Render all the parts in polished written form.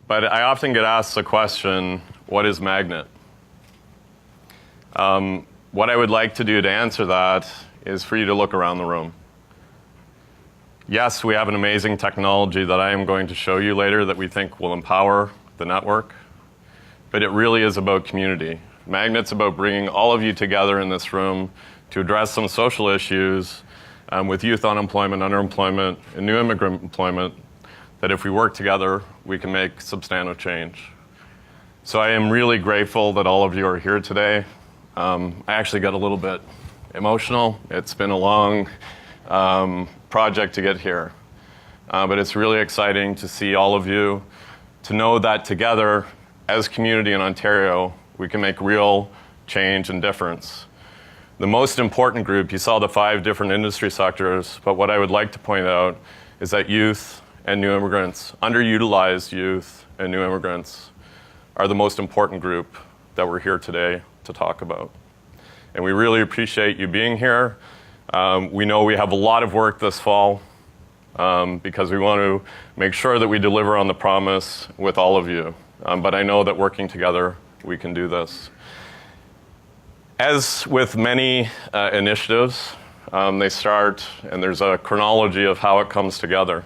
But I often get asked the question, what is Magnet? What I would like to do to answer that is for you to look around the room. Yes, we have an amazing technology that I am going to show you later that we think will empower the network, but it really is about community. Magnet's about bringing all of you together in this room to address some social issues with youth unemployment, underemployment, and new immigrant employment, that if we work together, we can make substantive change. So I am really grateful that all of you are here today. I actually got a little bit emotional. It's been a long project to get here. But it's really exciting to see all of you, to know that together, as community in Ontario, we can make real change and difference. The most important group, you saw the 5 different industry sectors, but what I would like to point out is that youth and new immigrants, underutilized youth and new immigrants, are the most important group that we're here today to talk about. And we really appreciate you being here. We know we have a lot of work this fall because we want to make sure that we deliver on the promise with all of you. But I know that working together, we can do this. As with many initiatives, they start, and there's a chronology of how it comes together.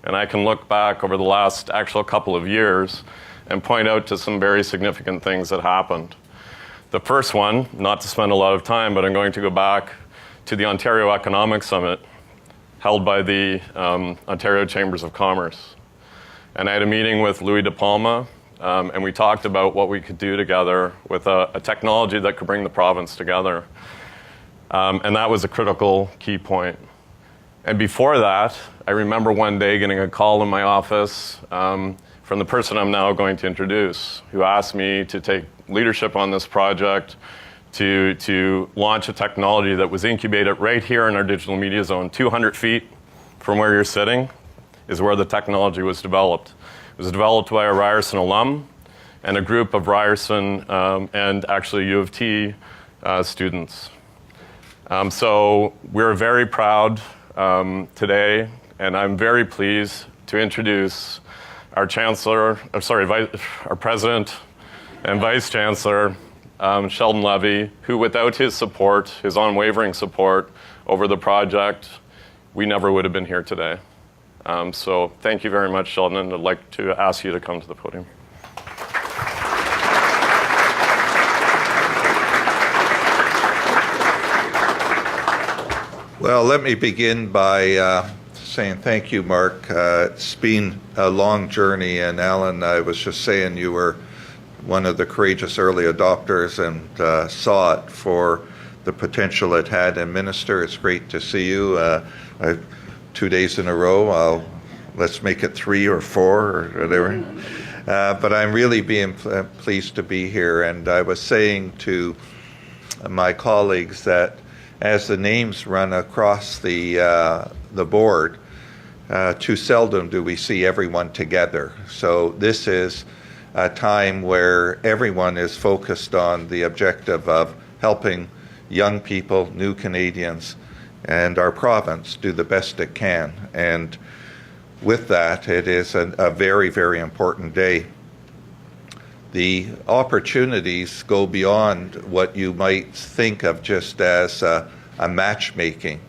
And I can look back over the last actual couple of years and point out to some very significant things that happened. The first one, not to spend a lot of time, but I'm going to go back to the Ontario Economic Summit held by the Ontario Chambers of Commerce. And I had a meeting with Louis De Palma, and we talked about what we could do together with a technology that could bring the province together. And that was a critical key point. And before that, I remember one day getting a call in my office from the person I'm now going to introduce, who asked me to take leadership on this project to launch a technology that was incubated right here in our digital media zone. 200 feet from where you're sitting is where the technology was developed. It was developed by a Ryerson alum and a group of Ryerson and actually U of T students. So we're very proud today, and I'm very pleased to introduce our our President and Vice Chancellor, Sheldon Levy, who without his support, his unwavering support over the project, we never would have been here today. So thank you very much, Sheldon, and I'd like to ask you to come to the podium. Well, let me begin by saying thank you, Mark. It's been a long journey, and Alan, I was just saying you were one of the courageous early adopters and saw it for the potential it had in Minister. It's great to see you. 2 days in a row, let's make it 3 or 4 or whatever. But I'm really being pleased to be here, and I was saying to my colleagues that as the names run across the board, too seldom do we see everyone together. So this is a time where everyone is focused on the objective of helping young people, new Canadians, and our province do the best it can. And with that, it is a very, very important day. The opportunities go beyond what you might think of just as a matchmaking.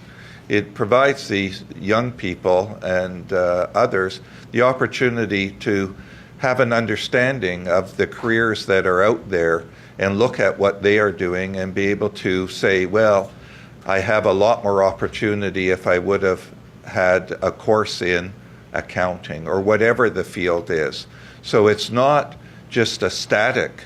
It provides these young people and others the opportunity to have an understanding of the careers that are out there and look at what they are doing and be able to say, well, I have a lot more opportunity if I would have had a course in accounting or whatever the field is. So it's not just a static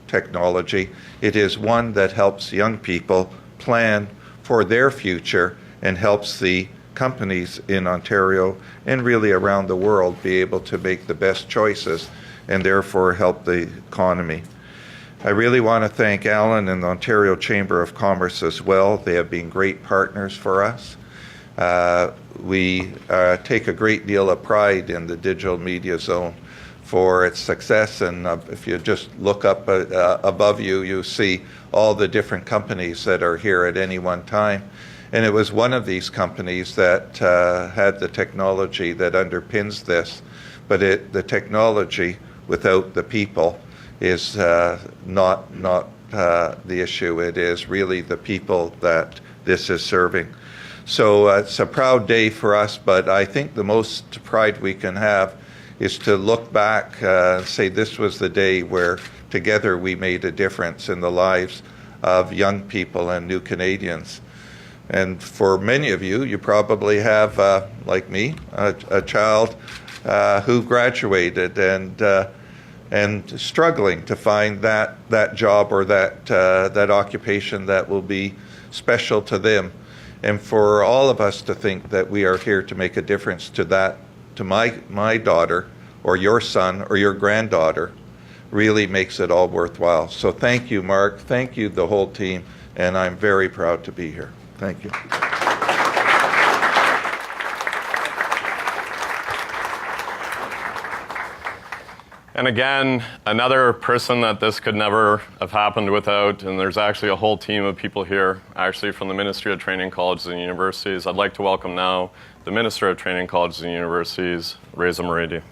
technology. It is one that helps young people plan for their future and helps the companies in Ontario and really around the world be able to make the best choices and therefore help the economy. I really want to thank Alan and the Ontario Chamber of Commerce as well. They have been great partners for us. We take a great deal of pride in the digital media zone for its success, and if you just look up above you, you see all the different companies that are here at any one time. And it was one of these companies that had the technology that underpins this, but the technology without the people is not the issue. It is really the people that this is serving. So it's a proud day for us, but I think the most pride we can have is to look back and say this was the day where together we made a difference in the lives of young people and new Canadians. And for many of you, you probably have, like me, a child who graduated and struggling to find that job or that occupation that will be special to them. And for all of us to think that we are here to make a difference to my daughter or your son or your granddaughter really makes it all worthwhile. So thank you, Mark. Thank you, the whole team. And I'm very proud to be here. Thank you. And again, another person that this could never have happened without, and there's actually a whole team of people here, actually from the Ministry of Training Colleges and Universities. I'd like to welcome now the Minister of Training Colleges and Universities, Reza Moradi.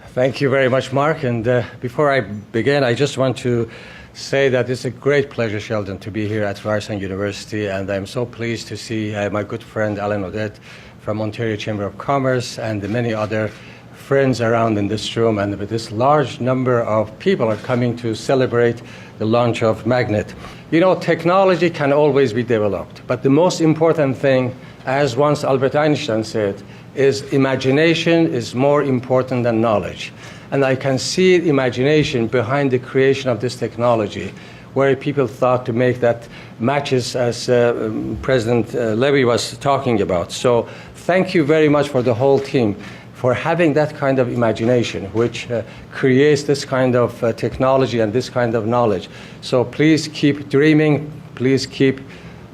Thank you very much, Mark. And before I begin, I just want to say that it's a great pleasure, Sheldon, to be here at Ryerson University, and I'm so pleased to see my good friend Alan Odette from Ontario Chamber of Commerce and the many other friends around in this room, and with this large number of people are coming to celebrate the launch of Magnet. You know, technology can always be developed, but the most important thing, as once Albert Einstein said, is imagination is more important than knowledge. And I can see imagination behind the creation of this technology, where people thought to make that matches, as President Levy was talking about. So thank you very much for the whole team for having that kind of imagination, which creates this kind of technology and this kind of knowledge. So please keep dreaming, please keep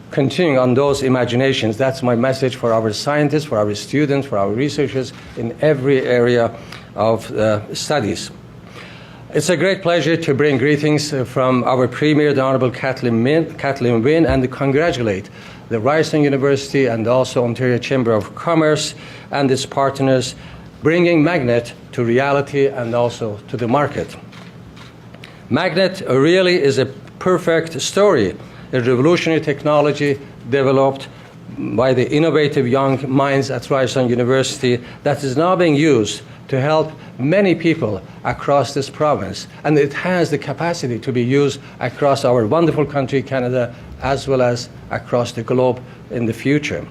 continuing on those imaginations. That's my message for our scientists, for our students, for our researchers in every area of studies. It's a great pleasure to bring greetings from our Premier, the Honourable Kathleen Wynne, and to congratulate the Ryerson University and also Ontario Chamber of Commerce and its partners, bringing Magnet to reality and also to the market. Magnet really is a perfect story, a revolutionary technology developed by the innovative young minds at Ryerson University that is now being used to help many people across this province. And it has the capacity to be used across our wonderful country, Canada, as well as across the globe in the future.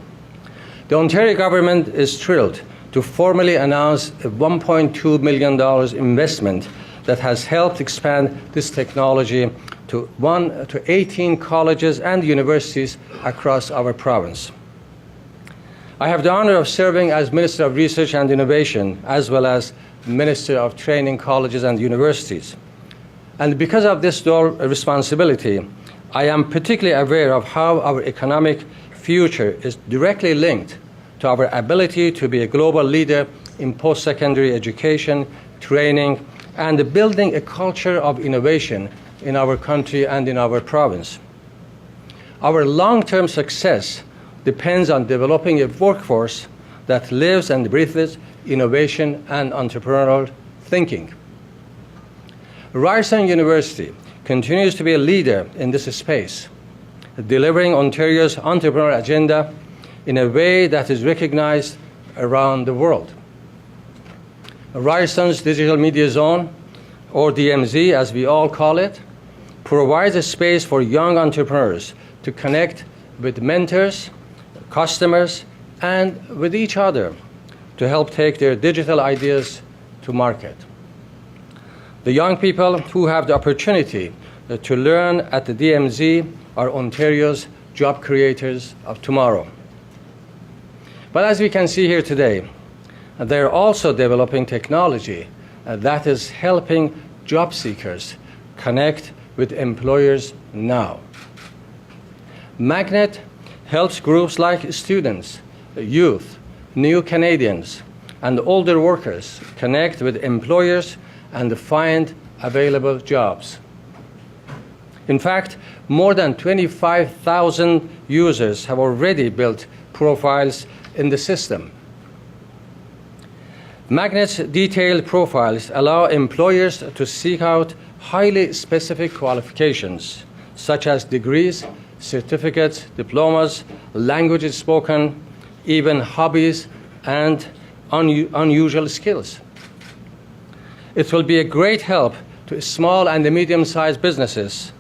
The Ontario government is thrilled to formally announce a $1.2 million investment that has helped expand this technology to 18 colleges and universities across our province. I have the honor of serving as Minister of Research and Innovation, as well as Minister of Training Colleges and Universities. And because of this dual responsibility, I am particularly aware of how our economic future is directly linked to our ability to be a global leader in post-secondary education, training, and building a culture of innovation in our country and in our province. Our long-term success depends on developing a workforce that lives and breathes innovation and entrepreneurial thinking. Ryerson University continues to be a leader in this space, delivering Ontario's entrepreneurial agenda in a way that is recognized around the world. Ryerson's Digital Media Zone, or DMZ as we all call it, provides a space for young entrepreneurs to connect with mentors, customers, and with each other to help take their digital ideas to market. The young people who have the opportunity to learn at the DMZ are Ontario's job creators of tomorrow. But as we can see here today, they're also developing technology that is helping job seekers connect with employers now. Magnet helps groups like students, youth, new Canadians, and older workers connect with employers and find available jobs. In fact, more than 25,000 users have already built profiles in the system. Magnet's detailed profiles allow employers to seek out highly specific qualifications, such as degrees, certificates, diplomas, languages spoken, even hobbies, and unusual skills. It will be a great help to small and medium-sized businesses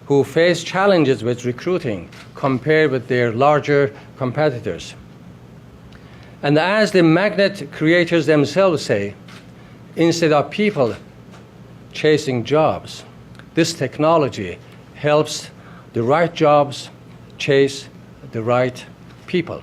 who face challenges with recruiting compared with their larger competitors. And as the Magnet creators themselves say, instead of people chasing jobs, this technology helps the right jobs chase the right people.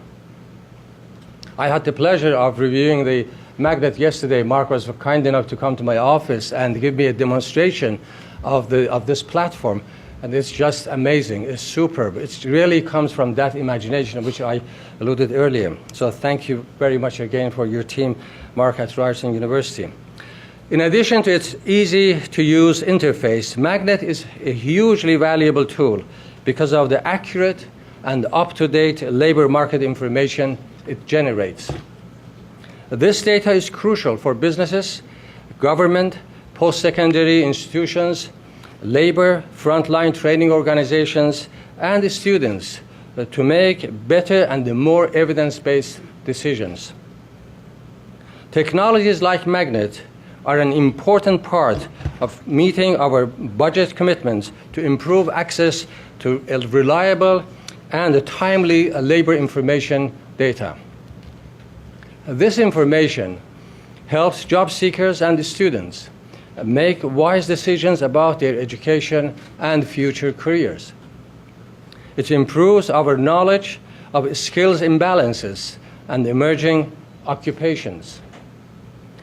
I had the pleasure of reviewing the Magnet yesterday. Mark was kind enough to come to my office and give me a demonstration of this platform. And it's just amazing. It's superb. It really comes from that imagination which I alluded earlier. So thank you very much again for your team, Mark, at Ryerson University. In addition to its easy-to-use interface, Magnet is a hugely valuable tool because of the accurate and up-to-date labor market information it generates. This data is crucial for businesses, government, post-secondary institutions, labor, frontline training organizations, and students to make better and more evidence-based decisions. Technologies like Magnet are an important part of meeting our budget commitments to improve access to reliable and timely labor information data. This information helps job seekers and students make wise decisions about their education and future careers. It improves our knowledge of skills imbalances and emerging occupations.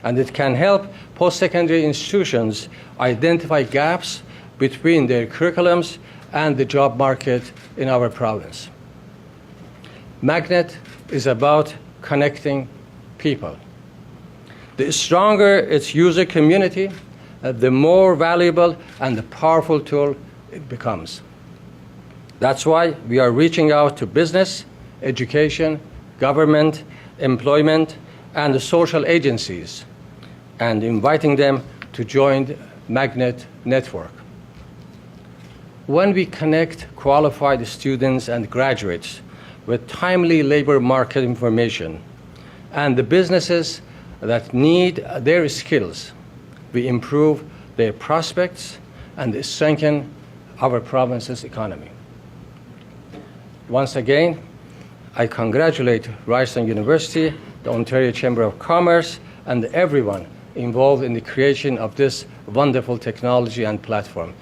And it can help post-secondary institutions identify gaps between their curriculums and the job market in our province. Magnet is about connecting people. The stronger its user community, the more valuable and the powerful tool it becomes. That's why we are reaching out to business, education, government, employment, and the social agencies, and inviting them to join the Magnet network. When we connect qualified students and graduates with timely labor market information and the businesses that need their skills, we improve their prospects and strengthen our province's economy. Once again, I congratulate Ryerson University, the Ontario Chamber of Commerce, and everyone involved in the creation of this wonderful technology and platform.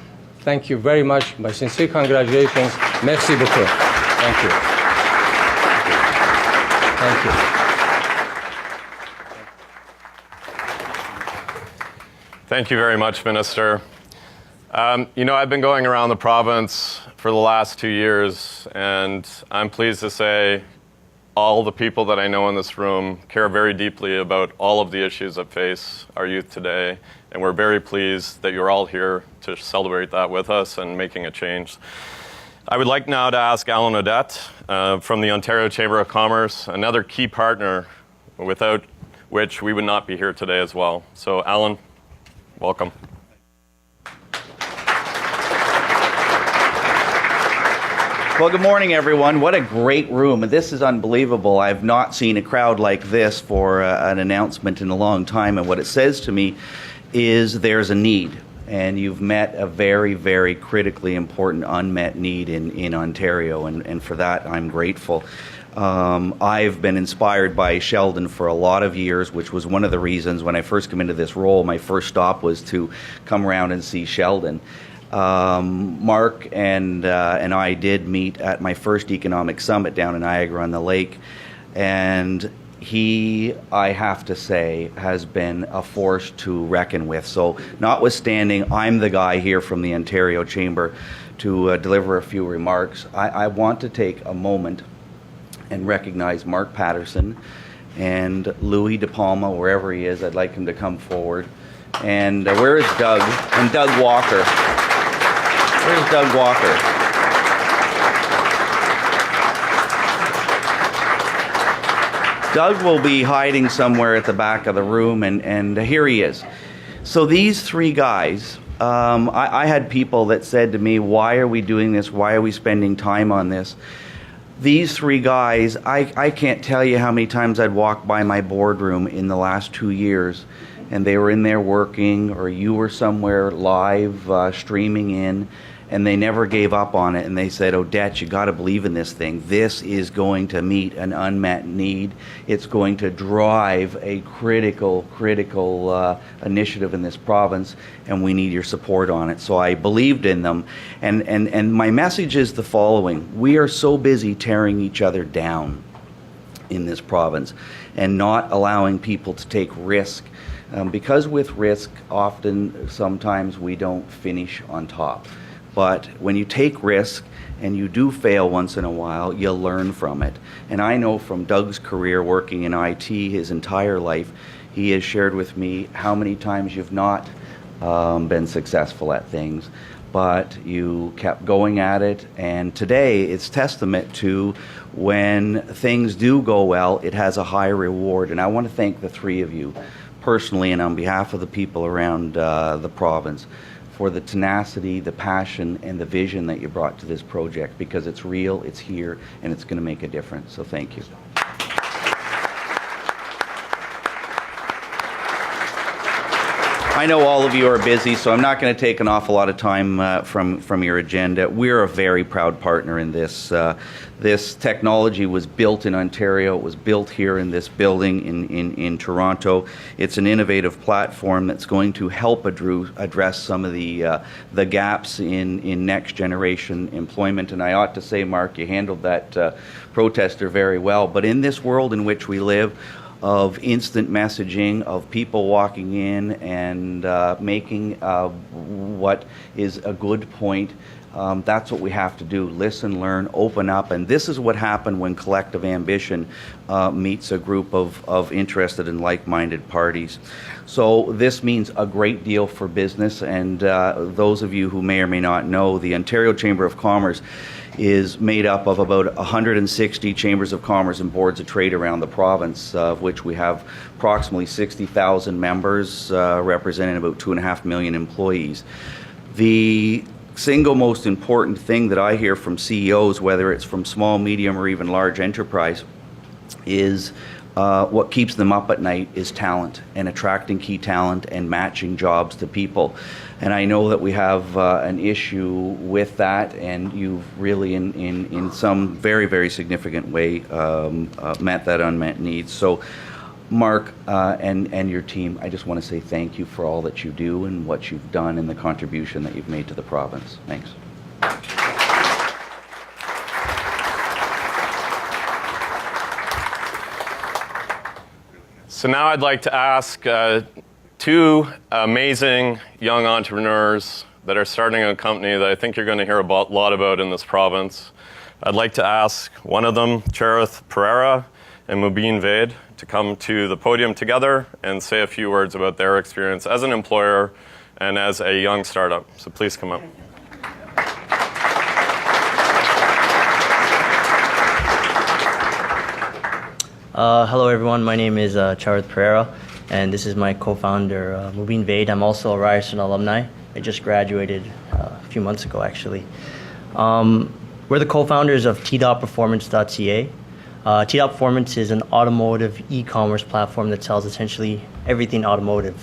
Thank you very much. My sincere congratulations. Merci beaucoup. Thank you. Thank you. Thank you very much, Minister. I've been going around the province for the last 2 years, and I'm pleased to say all the people that I know in this room care very deeply about all of the issues that face our youth today, and we're very pleased that you're all here to celebrate that with us and making a change. I would like now to ask Alan Odette from the Ontario Chamber of Commerce, another key partner without which we would not be here today as well. So Alan, welcome. Well, good morning, everyone. What a great room. This is unbelievable. I've not seen a crowd like this for an announcement in a long time. And what it says to me is there's a need. And you've met a very, very critically important unmet need in Ontario. And for that, I'm grateful. I've been inspired by Sheldon for a lot of years, which was one of the reasons when I first came into this role, my first stop was to come around and see Sheldon. Mark and I did meet at my first economic summit down in Niagara-on-the-Lake, and he, I have to say, has been a force to reckon with. So notwithstanding, I'm the guy here from the Ontario Chamber to deliver a few remarks. I want to take a moment and recognize Mark Patterson and Louis De Palma, wherever he is. I'd like him to come forward. And where is Doug? And Doug Walker. Where's Doug Walker? Doug will be hiding somewhere at the back of the room, and here he is. So these three guys, I had people that said to me, why are we doing this? Why are we spending time on this? These three guys, I can't tell you how many times I'd walk by my boardroom in the last 2 years, and they were in there working, or you were somewhere live streaming in, and they never gave up on it. And they said, Odette, you got to believe in this thing. This is going to meet an unmet need. It's going to drive a critical initiative in this province, and we need your support on it. So I believed in them. And my message is the following. We are so busy tearing each other down in this province and not allowing people to take risk. Because with risk, sometimes we don't finish on top. But when you take risk and you do fail once in a while, you'll learn from it. And I know from Doug's career working in IT his entire life, he has shared with me how many times you've not been successful at things, but you kept going at it. And today it's testament to when things do go well, it has a high reward. And I want to thank the three of you personally and on behalf of the people around the province for the tenacity, the passion, and the vision that you brought to this project, because it's real, it's here, and it's going to make a difference. So thank you. I know all of you are busy, so I'm not going to take an awful lot of time from your agenda. We're a very proud partner in this. This technology was built in Ontario. It was built here in this building in Toronto. It's an innovative platform that's going to help address some of the gaps in next generation employment. And I ought to say, Mark, you handled that protester very well. But in this world in which we live, of instant messaging, of people walking in and making what is a good point, that's what we have to do. Listen, learn, open up. And this is what happened when collective ambition meets a group of interested and like-minded parties. So this means a great deal for business. And those of you who may or may not know, the Ontario Chamber of Commerce is made up of about 160 chambers of commerce and boards of trade around the province, of which we have approximately 60,000 members, representing about 2.5 million employees. The single most important thing that I hear from CEOs, whether it's from small, medium, or even large enterprise, is what keeps them up at night is talent, and attracting key talent and matching jobs to people. And I know that we have an issue with that, and you've really, in some very, very significant way, met that unmet need. So, Mark and your team, I just want to say thank you for all that you do and what you've done and the contribution that you've made to the province. Thanks. So now I'd like to ask two amazing young entrepreneurs that are starting a company that I think you're going to hear a lot about in this province. I'd like to ask one of them, Charith Pereira and Mubin Vaid, to come to the podium together and say a few words about their experience as an employer and as a young startup. So please come up. Hello everyone, my name is Charith Pereira, and this is my co-founder Mubin Vaid. I'm also a Ryerson alumni. I just graduated a few months ago actually. We're the co-founders of T.Performance.ca. T.Performance is an automotive e-commerce platform that sells essentially everything automotive.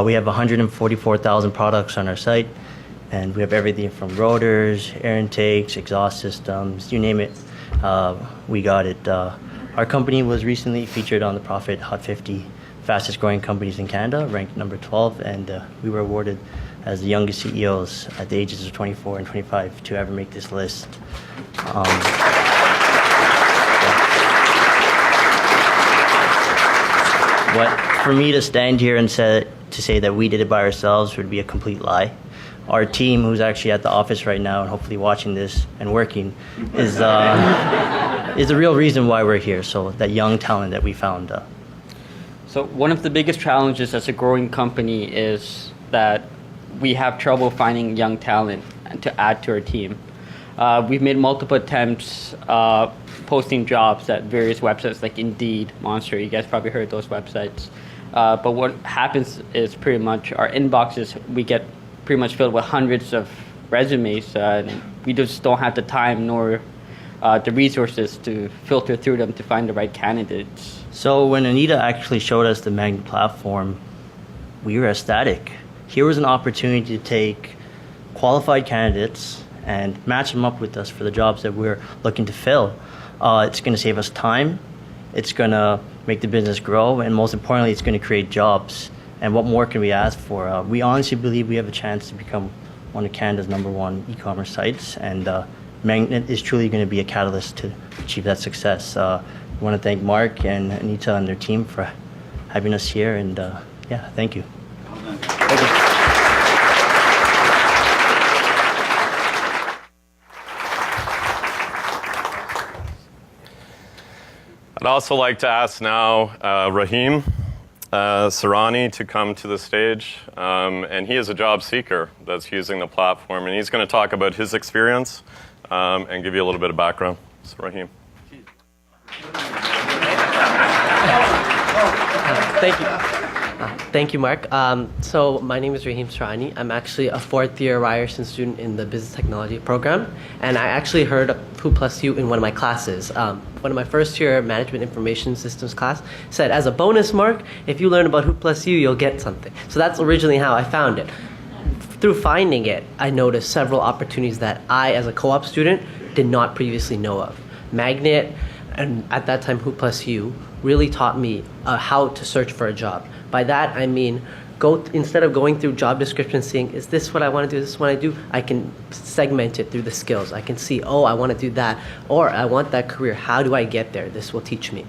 We have 144,000 products on our site, and we have everything from rotors, air intakes, exhaust systems, you name it, we got it. Our company was recently featured on the Profit Hot 50 fastest growing companies in Canada, ranked number 12, and we were awarded as the youngest CEOs at the ages of 24 and 25 to ever make this list. But for me to stand here and say that we did it by ourselves would be a complete lie. Our team, who's actually at the office right now and hopefully watching this and working, is the real reason why we're here. So that young talent that we found. So one of the biggest challenges as a growing company is that we have trouble finding young talent to add to our team. We've made multiple attempts posting jobs at various websites like Indeed, Monster. You guys probably heard those websites. But what happens is pretty much our inboxes, we get pretty much filled with hundreds of resumes. And we just don't have the time nor the resources to filter through them to find the right candidates. So when Anita actually showed us the Magnet platform, we were ecstatic. Here was an opportunity to take qualified candidates and match them up with us for the jobs that we're looking to fill. It's going to save us time, it's going to make the business grow, and most importantly, it's going to create jobs. And what more can we ask for? We honestly believe we have a chance to become one of Canada's #1 e-commerce sites, and Magnet is truly going to be a catalyst to achieve that success. I want to thank Mark and Anita and their team for having us here, and yeah, thank you. Thank you. I'd also like to ask now Rahim Sarani to come to the stage. And he is a job seeker that's using the platform. And he's going to talk about his experience and give you a little bit of background. So, Rahim. Thank you. Thank you, Mark. So my name is Rahim Sarani. I'm actually a fourth-year Ryerson student in the business technology program, and I actually heard of Who Plus You in one of my classes. One of my first-year management information systems class said, as a bonus, Mark, if you learn about Who Plus You, you'll get something. So that's originally how I found it. Through finding it, I noticed several opportunities that I, as a co-op student, did not previously know of. Magnet, and at that time Who Plus You, really taught me how to search for a job. By that I mean, instead of going through job descriptions saying, is this what I want to do, is this what I do, I can segment it through the skills. I can see, oh, I want to do that, or I want that career, how do I get there? This will teach me.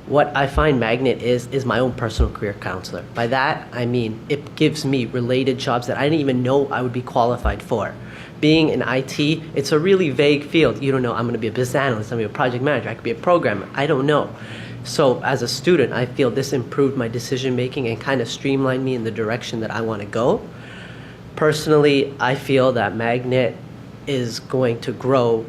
What I find Magnet is my own personal career counselor. By that I mean, it gives me related jobs that I didn't even know I would be qualified for. Being in IT, it's a really vague field. You don't know, I'm going to be a business analyst, I'm going to be a project manager, I could be a programmer, I don't know. So as a student, I feel this improved my decision making and kind of streamlined me in the direction that I want to go. Personally, I feel that Magnet is going to grow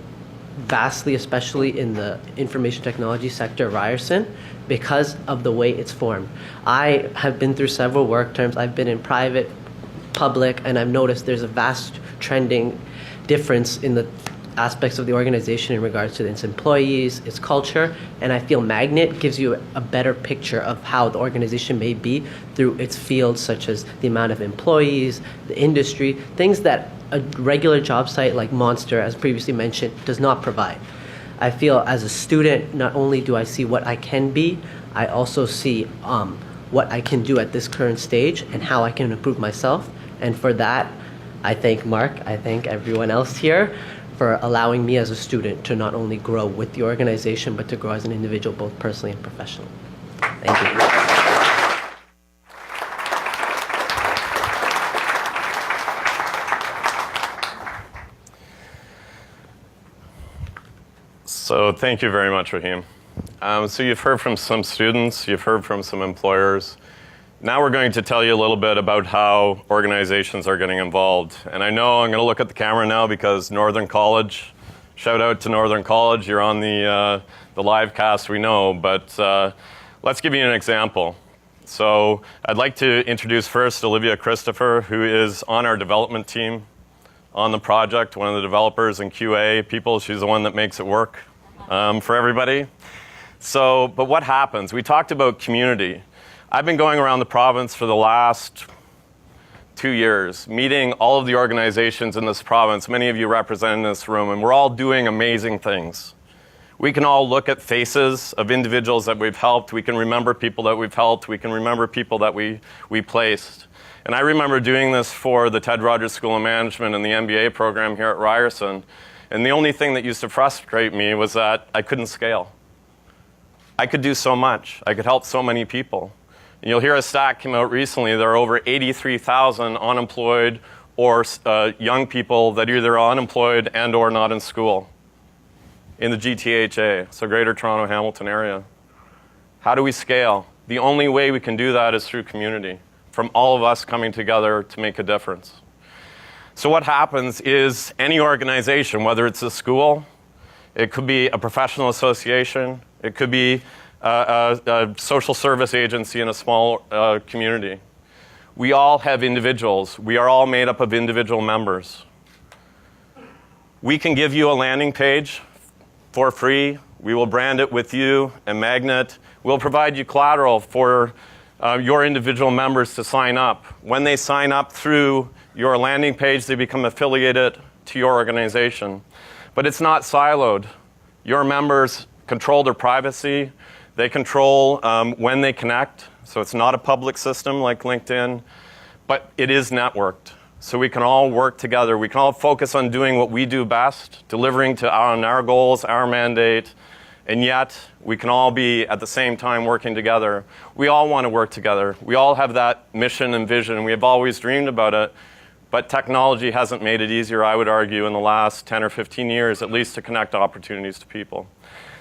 vastly, especially in the information technology sector of Ryerson, because of the way it's formed. I have been through several work terms. I've been in private, public, and I've noticed there's a vast trending difference in the aspects of the organization in regards to its employees, its culture, and I feel Magnet gives you a better picture of how the organization may be through its fields, such as the amount of employees, the industry, things that a regular job site like Monster, as previously mentioned, does not provide. I feel as a student, not only do I see what I can be, I also see what I can do at this current stage and how I can improve myself. And for that, I thank Mark, I thank everyone else here for allowing me as a student to not only grow with the organization, but to grow as an individual, both personally and professionally. Thank you. So thank you very much, Rahim. So you've heard from some students, you've heard from some employers. Now we're going to tell you a little bit about how organizations are getting involved. And I know I'm going to look at the camera now because Northern College, shout out to Northern College, you're on the live cast, we know, but let's give you an example. So I'd like to introduce first Olivia Christopher, who is on our development team on the project, one of the developers and QA people. She's the one that makes it work for everybody. So, but what happens? We talked about community. I've been going around the province for the last 2 years, meeting all of the organizations in this province, many of you represented in this room, and we're all doing amazing things. We can all look at faces of individuals that we've helped. We can remember people that we've helped. We can remember people that we placed. And I remember doing this for the Ted Rogers School of Management and the MBA program here at Ryerson. And the only thing that used to frustrate me was that I couldn't scale. I could do so much. I could help so many people. And you'll hear a stat came out recently. There are over 83,000 unemployed or young people that either are unemployed and or not in school in the GTHA, so Greater Toronto Hamilton area. How do we scale? The only way we can do that is through community, from all of us coming together to make a difference. So what happens is any organization, whether it's a school, it could be a professional association, it could be a social service agency in a small community. We all have individuals. We are all made up of individual members. We can give you a landing page for free. We will brand it with you and Magnet. We'll provide you collateral for your individual members to sign up. When they sign up through your landing page, they become affiliated to your organization. But it's not siloed. Your members control their privacy. They control when they connect. So it's not a public system like LinkedIn, but it is networked. So we can all work together. We can all focus on doing what we do best, delivering on our goals, our mandate, and yet we can all be at the same time working together. We all want to work together. We all have that mission and vision. We have always dreamed about it, but technology hasn't made it easier, I would argue, in the last 10 or 15 years, at least to connect opportunities to people.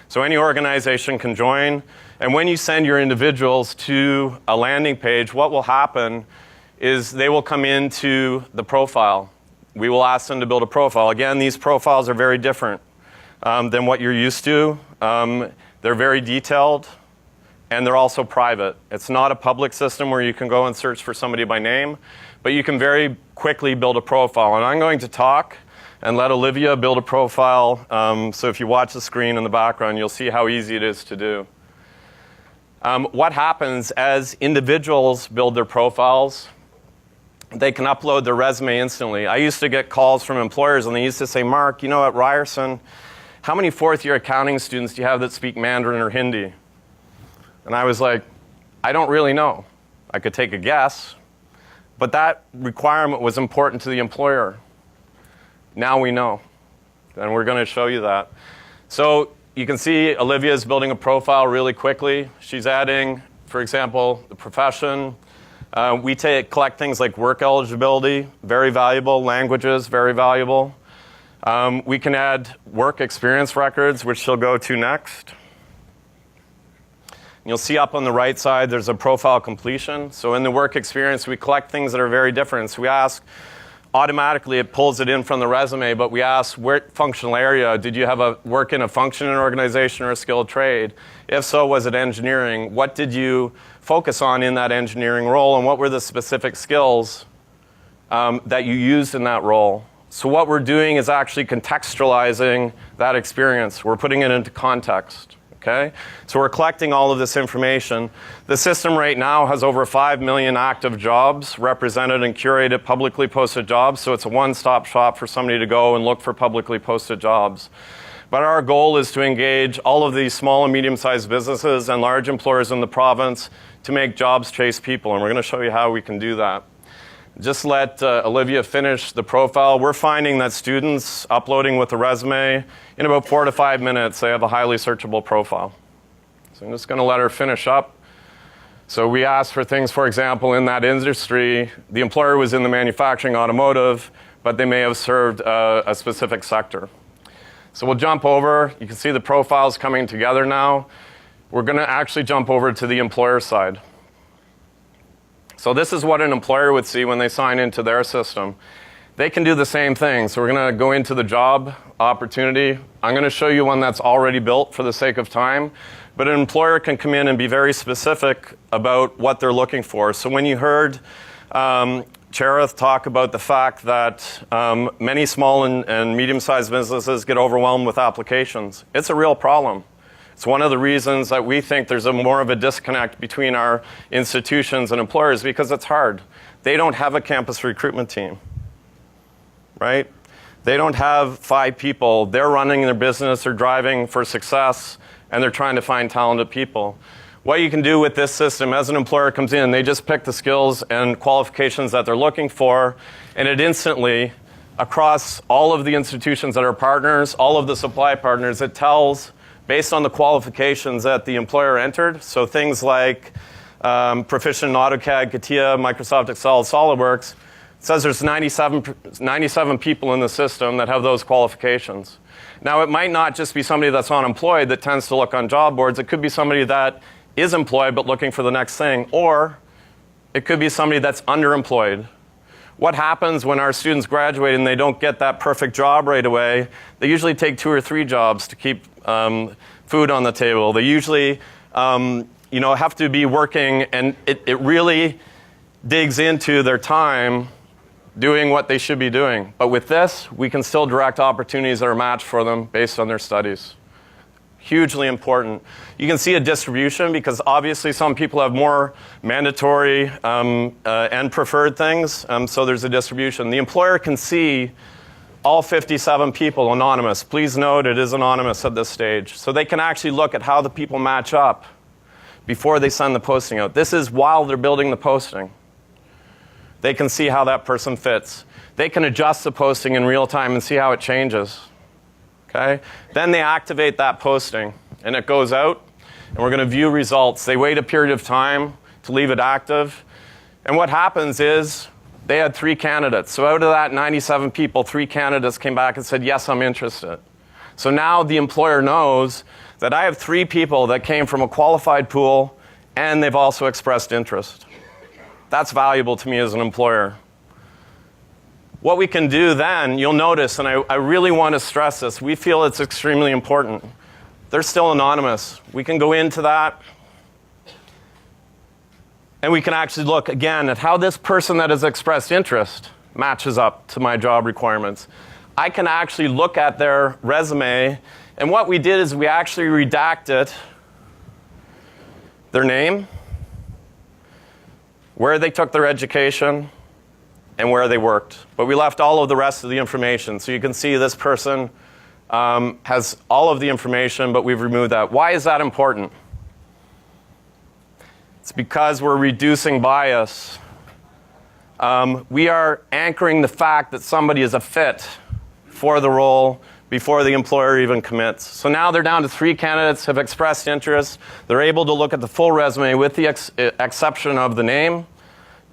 So any organization can join, and when you send your individuals to a landing page, what will happen is they will come into the profile. We will ask them to build a profile. Again, these profiles are very different than what you're used to. They're very detailed, and they're also private. It's not a public system where you can go and search for somebody by name, but you can very quickly build a profile. And I'm going to talk and let Olivia build a profile. So if you watch the screen in the background, you'll see how easy it is to do. What happens as individuals build their profiles, they can upload their resume instantly. I used to get calls from employers, and they used to say, Mark, you know, at Ryerson, how many fourth-year accounting students do you have that speak Mandarin or Hindi? And I was like, I don't really know. I could take a guess, but that requirement was important to the employer. Now we know, and we're going to show you that. So you can see Olivia is building a profile really quickly. She's adding, for example, the profession. We collect things like work eligibility, very valuable, languages, very valuable. We can add work experience records, which she'll go to next. You'll see up on the right side, there's a profile completion. So in the work experience, we collect things that are very different. So we ask, automatically it pulls it in from the resume, but we ask, what functional area? Did you have work in a function in an organization or a skilled trade? If so, was it engineering? What did you focus on in that engineering role, and what were the specific skills that you used in that role? So what we're doing is actually contextualizing that experience. We're putting it into context. Okay? So we're collecting all of this information. The system right now has over 5 million active jobs represented and curated publicly posted jobs, so it's a one-stop shop for somebody to go and look for publicly posted jobs. But our goal is to engage all of these small and medium-sized businesses and large employers in the province to make jobs chase people, and we're going to show you how we can do that. Just let Olivia finish the profile. We're finding that students uploading with a resume, in about 4 to 5 minutes, they have a highly searchable profile. So I'm just going to let her finish up. So we asked for things, for example, in that industry, the employer was in the manufacturing automotive, but they may have served a specific sector. So we'll jump over. You can see the profiles coming together now. We're going to actually jump over to the employer side. So this is what an employer would see when they sign into their system. They can do the same thing. So we're going to go into the job opportunity. I'm going to show you one that's already built for the sake of time. But an employer can come in and be very specific about what they're looking for. So when you heard Charith talk about the fact that many small and medium-sized businesses get overwhelmed with applications, it's a real problem. It's one of the reasons that we think there's more of a disconnect between our institutions and employers, because it's hard. They don't have a campus recruitment team, right? They don't have 5 people. They're running their business, they're driving for success, and they're trying to find talented people. What you can do with this system, as an employer comes in, they just pick the skills and qualifications that they're looking for, and it instantly, across all of the institutions that are partners, all of the supply partners, it tells, based on the qualifications that the employer entered, so things like proficient in AutoCAD, CATIA, Microsoft Excel, SolidWorks, it says there's 97 people in the system that have those qualifications. Now, it might not just be somebody that's unemployed that tends to look on job boards. It could be somebody that is employed but looking for the next thing, or it could be somebody that's underemployed. What happens when our students graduate and they don't get that perfect job right away? They usually take 2 or 3 jobs to keep food on the table. They usually have to be working, and it really digs into their time doing what they should be doing. But with this, we can still direct opportunities that are matched for them based on their studies. Hugely important. You can see a distribution because obviously some people have more mandatory and preferred things, so there's a distribution. The employer can see all 57 people anonymous. Please note it is anonymous at this stage. So they can actually look at how the people match up before they send the posting out. This is while they're building the posting. They can see how that person fits. They can adjust the posting in real time and see how it changes. Okay? Then they activate that posting, and it goes out, and we're going to view results. They wait a period of time to leave it active, and what happens is they had 3 candidates. So out of that 97 people, 3 candidates came back and said, yes, I'm interested. So now the employer knows that I have 3 people that came from a qualified pool, and they've also expressed interest. That's valuable to me as an employer. What we can do then, you'll notice, and I really want to stress this, we feel it's extremely important. They're still anonymous. We can go into that, and we can actually look again at how this person that has expressed interest matches up to my job requirements. I can actually look at their resume, and what we did is we actually redacted their name, where they took their education, and where they worked. But we left all of the rest of the information. So you can see this person has all of the information, but we've removed that. Why is that important? It's because we're reducing bias. We are anchoring the fact that somebody is a fit for the role before the employer even commits. So now they're down to 3 candidates have expressed interest. They're able to look at the full resume with the exception of the name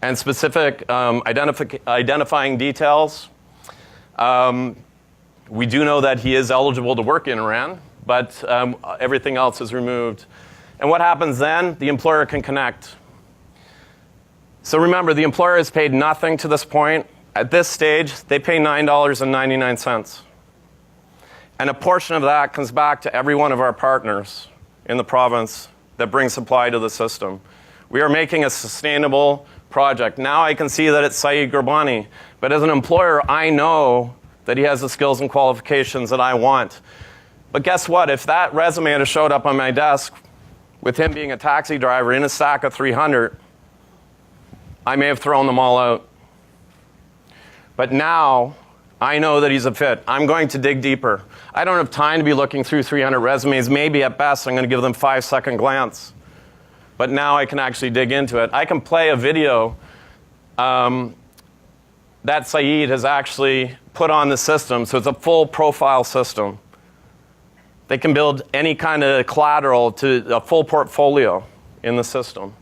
and specific identifying details. We do know that he is eligible to work in Iran, but everything else is removed. And what happens then? The employer can connect. So remember, the employer has paid nothing to this point. At this stage, they pay $9.99. And a portion of that comes back to every one of our partners in the province that bring supply to the system. We are making a sustainable project. Now I can see that it's Saeed Gurbani, but as an employer, I know that he has the skills and qualifications that I want. But guess what? If that resume had showed up on my desk with him being a taxi driver in a stack of 300, I may have thrown them all out. But now I know that he's a fit. I'm going to dig deeper. I don't have time to be looking through 300 resumes. Maybe at best I'm going to give them 5-second glance. But now I can actually dig into it. I can play a video that Saeed has actually put on the system. So it's a full profile system. They can build any kind of collateral to a full portfolio in the system.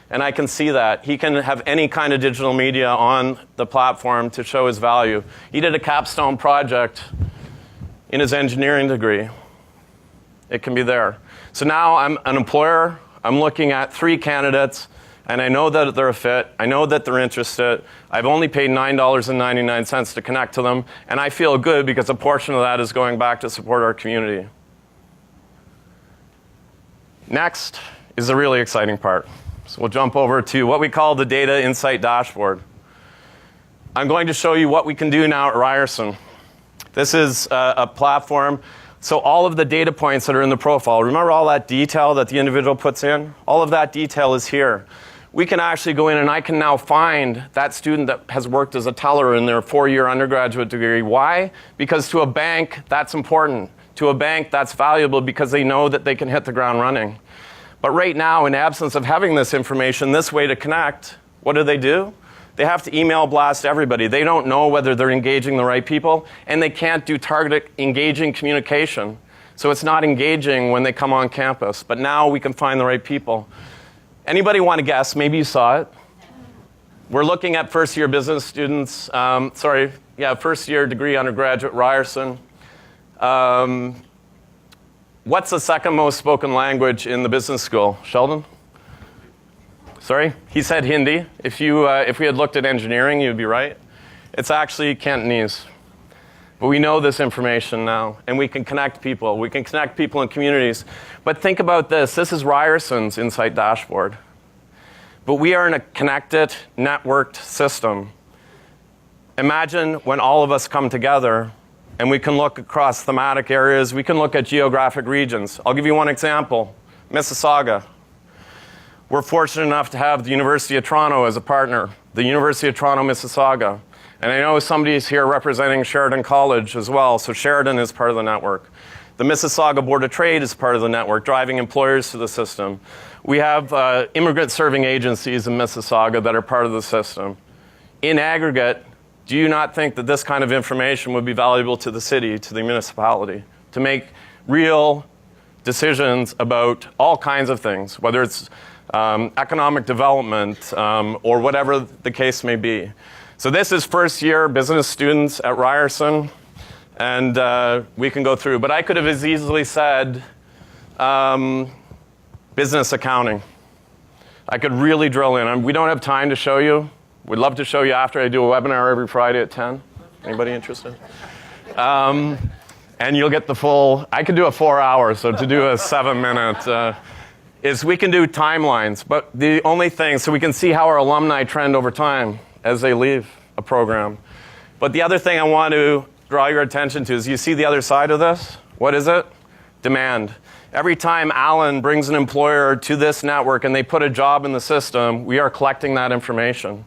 And I can see that. He can have any kind of digital media on the platform to show his value. He did a capstone project in his engineering degree. It can be there. So now I'm an employer. I'm looking at 3 candidates, and I know that they're a fit. I know that they're interested. I've only paid $9.99 to connect to them, and I feel good because a portion of that is going back to support our community. Next is the really exciting part. So we'll jump over to what we call the Data Insight Dashboard. I'm going to show you what we can do now at Ryerson. This is a platform. So all of the data points that are in the profile, remember all that detail that the individual puts in? All of that detail is here. We can actually go in and I can now find that student that has worked as a teller in their 4-year undergraduate degree. Why? Because to a bank, that's important. To a bank, that's valuable because they know that they can hit the ground running. But right now, in absence of having this information, this way to connect, what do? They have to email blast everybody. They don't know whether they're engaging the right people, and they can't do targeted engaging communication. So it's not engaging when they come on campus. But now we can find the right people. Anybody want to guess? Maybe you saw it. We're looking at first-year business students. First-year degree undergraduate Ryerson. What's the second most spoken language in the business school? Sheldon? Sorry? He said Hindi. If we had looked at engineering, you'd be right. It's actually Cantonese. But we know this information now, and we can connect people. We can connect people in communities. But think about this. This is Ryerson's Insight Dashboard. But we are in a connected, networked system. Imagine when all of us come together and we can look across thematic areas. We can look at geographic regions. I'll give you one example. Mississauga. We're fortunate enough to have the University of Toronto as a partner, the University of Toronto, Mississauga. And I know somebody's here representing Sheridan College as well, so Sheridan is part of the network. The Mississauga Board of Trade is part of the network, driving employers to the system. We have immigrant serving agencies in Mississauga that are part of the system. In aggregate, do you not think that this kind of information would be valuable to the city, to the municipality, to make real decisions about all kinds of things, whether it's economic development or whatever the case may be? So this is first year business students at Ryerson, and we can go through. But I could have as easily said business accounting. I could really drill in. We don't have time to show you. We'd love to show you after. I do a webinar every Friday at 10. Anybody interested? And you'll get the full, I could do a 4 hour, so to do a 7-minute, is we can do timelines. But the only thing, so we can see how our alumni trend over time as they leave a program. But the other thing I want to draw your attention to is you see the other side of this? What is it? Demand. Every time Alan brings an employer to this network and they put a job in the system, we are collecting that information.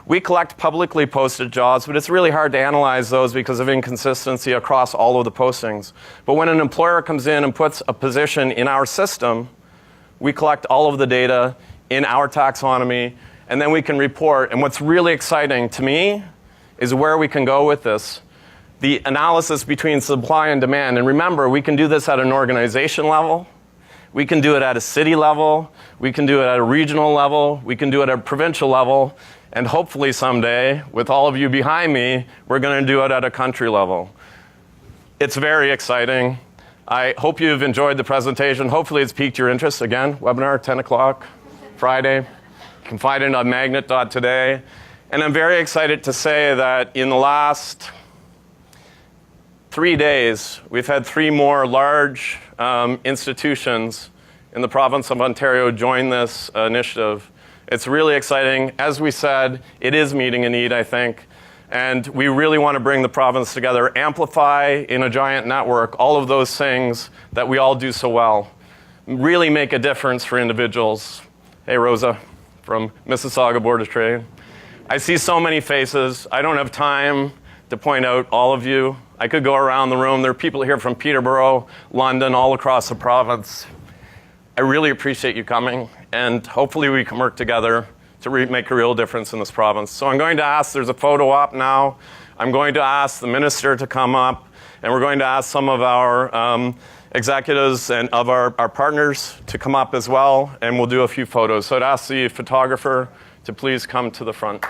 We collect publicly posted jobs, but it's really hard to analyze those because of inconsistency across all of the postings. But when an employer comes in and puts a position in our system, we collect all of the data in our taxonomy, and then we can report. And what's really exciting to me is where we can go with this. The analysis between supply and demand. And remember, we can do this at an organization level. We can do it at a city level. We can do it at a regional level. We can do it at a provincial level. And hopefully someday, with all of you behind me, we're going to do it at a country level. It's very exciting. I hope you've enjoyed the presentation. Hopefully it's piqued your interest. Again, webinar, 10 o'clock, Friday. You can find it on Magnet.today. And I'm very excited to say that in the last 3 days, we've had 3 more large institutions in the province of Ontario join this initiative. It's really exciting. As we said, it is meeting a need, I think. And we really want to bring the province together, amplify in a giant network all of those things that we all do so well. Really make a difference for individuals. Hey, Rosa from Mississauga Board of Trade. I see so many faces. I don't have time to point out all of you. I could go around the room. There are people here from Peterborough, London, all across the province. I really appreciate you coming, and hopefully we can work together to make a real difference in this province. So I'm going to ask, there's a photo op now. I'm going to ask the minister to come up, and we're going to ask some of our executives and of our partners to come up as well, and we'll do a few photos. So I'd ask the photographer to please come to the front.